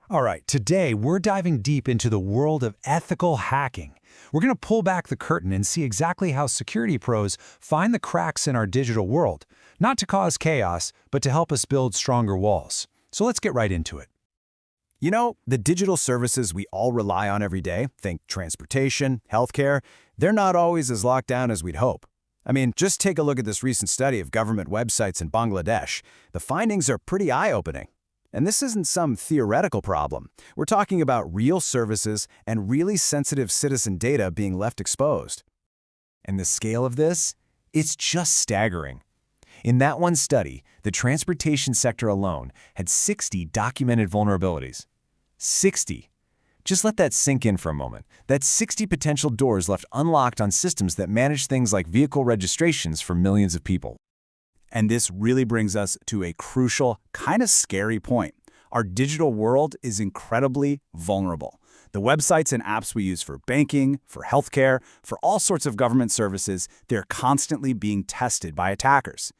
All right, today we're diving deep into the world of ethical hacking. We're going to pull back the curtain and see exactly how security pros find the cracks in our digital world, not to cause chaos, but to help us build stronger walls. So let's get right into it. You know, the digital services we all rely on every day, think transportation, healthcare, they're not always as locked down as we'd hope. I mean, just take a look at this recent study of government websites in Bangladesh. The findings are pretty eye-opening. And this isn't some theoretical problem. We're talking about real services and really sensitive citizen data being left exposed. And the scale of this? It's just staggering. In that one study, the transportation sector alone had 60 documented vulnerabilities. 60. Just let that sink in for a moment. That's 60 potential doors left unlocked on systems that manage things like vehicle registrations for millions of people. And this really brings us to a crucial, kind of scary point. Our digital world is incredibly vulnerable. The websites and apps we use for banking, for healthcare, for all sorts of government services, they're constantly being tested by attackers.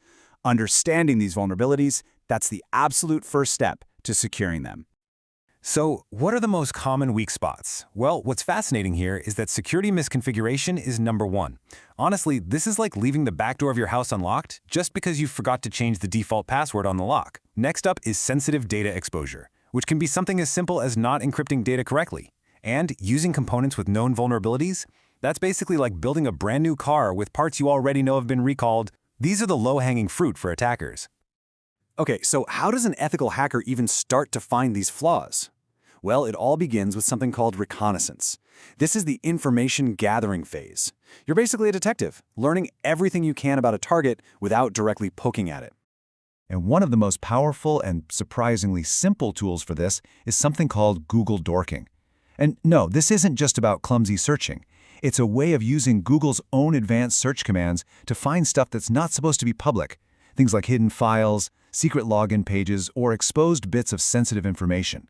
Understanding these vulnerabilities, that's the absolute first step to securing them. So, what are the most common weak spots? Well, what's fascinating here is that security misconfiguration is number one. Honestly, this is like leaving the back door of your house unlocked just because you forgot to change the default password on the lock. Next up is sensitive data exposure, which can be something as simple as not encrypting data correctly. And using components with known vulnerabilities? That's basically like building a brand new car with parts you already know have been recalled. These are the low-hanging fruit for attackers. Okay, so how does an ethical hacker even start to find these flaws? Well, it all begins with something called reconnaissance. This is the information gathering phase. You're basically a detective, learning everything you can about a target without directly poking at it. And one of the most powerful and surprisingly simple tools for this is something called Google dorking. And no, this isn't just about clumsy searching. It's a way of using Google's own advanced search commands to find stuff that's not supposed to be public. Things like hidden files, secret login pages, or exposed bits of sensitive information.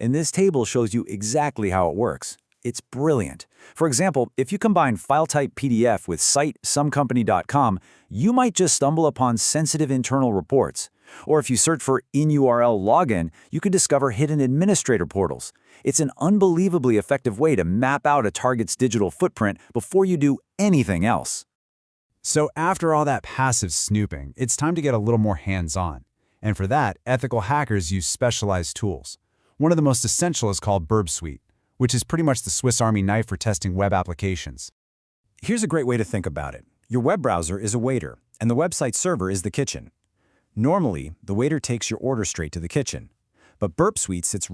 And this table shows you exactly how it works. It's brilliant. For example, if you combine file type PDF with site somecompany.com, you might just stumble upon sensitive internal reports. Or if you search for in-URL login, you could discover hidden administrator portals. It's an unbelievably effective way to map out a target's digital footprint before you do anything else. So after all that passive snooping, it's time to get a little more hands-on. And for that, ethical hackers use specialized tools. One of the most essential is called Burp Suite, which is pretty much the Swiss Army knife for testing web applications. Here's a great way to think about it. Your web browser is a waiter, and the website server is the kitchen. Normally, the waiter takes your order straight to the kitchen. But Burp Suite sits